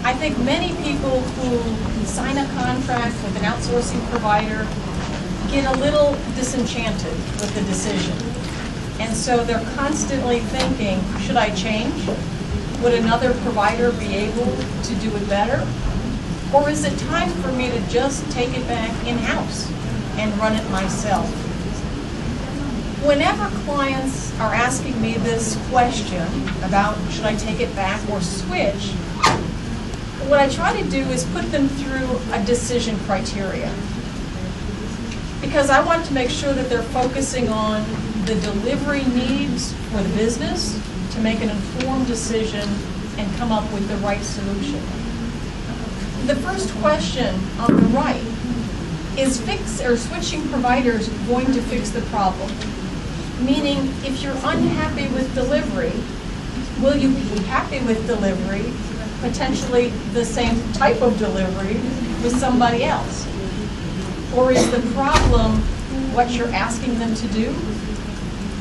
I think many people who sign a contract with an outsourcing provider get a little disenchanted with the decision. And so they're constantly thinking, should I change? Would another provider be able to do it better? Or is it time for me to just take it back in-house and run it myself? Whenever clients are asking me this question about should I take it back or switch, what I try to do is put them through a decision criteria. Because I want to make sure that they're focusing on the delivery needs for the business to make an informed decision and come up with the right solution. The first question on the right is switching providers going to fix the problem? Meaning, if you're unhappy with delivery, will you be happy with delivery, potentially the same type of delivery with somebody else? Or is the problem what you're asking them to do,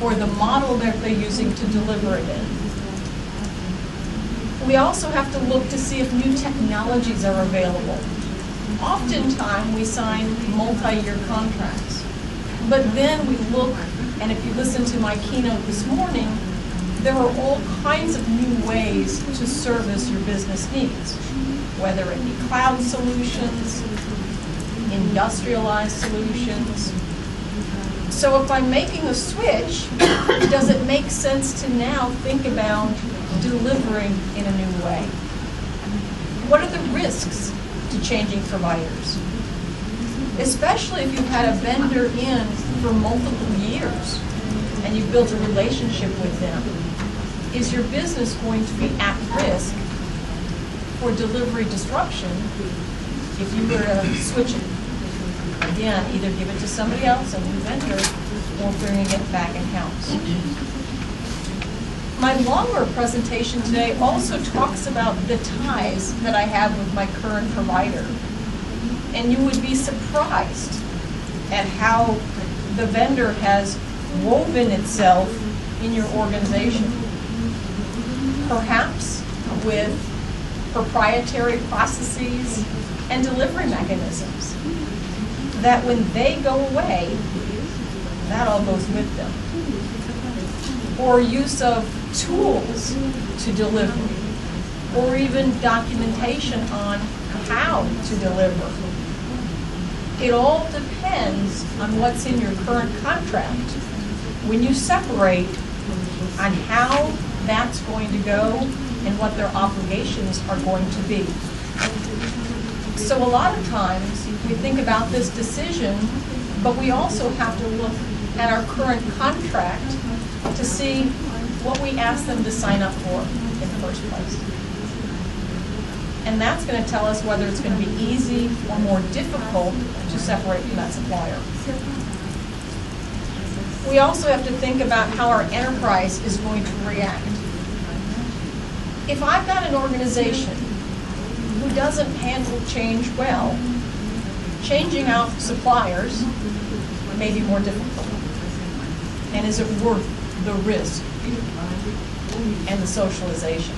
or the model that they're using to deliver it in? We also have to look to see if new technologies are available. Oftentimes we sign multi-year contracts, but then we look, and if you listen to my keynote this morning, there are all kinds of new ways to service your business needs, whether it be cloud solutions, industrialized solutions. So if I'm making a switch, does it make sense to now think about delivering in a new way? What are the risks to changing providers? Especially if you've had a vendor in for multiple years and you've built a relationship with them. Is your business going to be at risk for delivery disruption if you were to switch it? Again, either give it to somebody else, a new vendor, or bringing it back in-house. My longer presentation today also talks about the ties that I have with my current provider. And you would be surprised at how the vendor has woven itself in your organization. Perhaps with proprietary processes and delivery mechanisms that when they go away, that all goes with them. Or use of tools to deliver, or even documentation on how to deliver. It all depends on what's in your current contract when you separate on how that's going to go and what their obligations are going to be. So a lot of times we think about this decision, but we also have to look at our current contract to see what we asked them to sign up for in the first place. And that's going to tell us whether it's going to be easy or more difficult to separate from that supplier. We also have to think about how our enterprise is going to react. If I've got an organization who doesn't handle change well, changing out suppliers may be more difficult. And is it worth the risk and the socialization?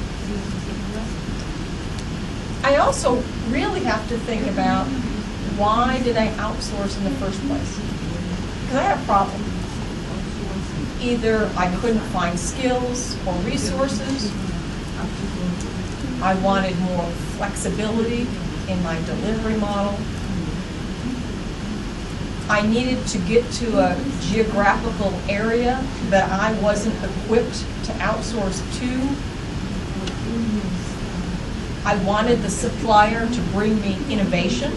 I also really have to think about, why did I outsource in the first place? Because I had a problem. Either I couldn't find skills or resources, I wanted more flexibility in my delivery model, I needed to get to a geographical area that I wasn't equipped to outsource to, I wanted the supplier to bring me innovation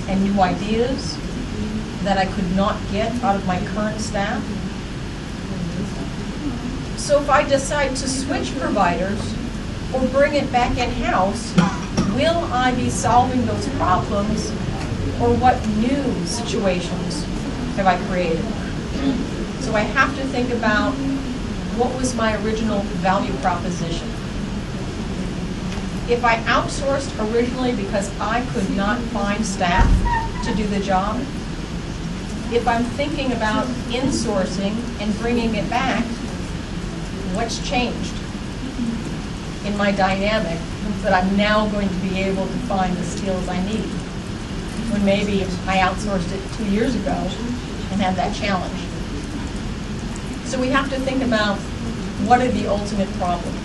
and new ideas that I could not get out of my current staff. So if I decide to switch providers or bring it back in-house, will I be solving those problems, or what new situations have I created? So I have to think about, what was my original value proposition? If I outsourced originally because I could not find staff to do the job, if I'm thinking about insourcing and bringing it back, what's changed in my dynamic that I'm now going to be able to find the skills I need, when maybe I outsourced it 2 years ago and had that challenge. So we have to think about what are the ultimate problems.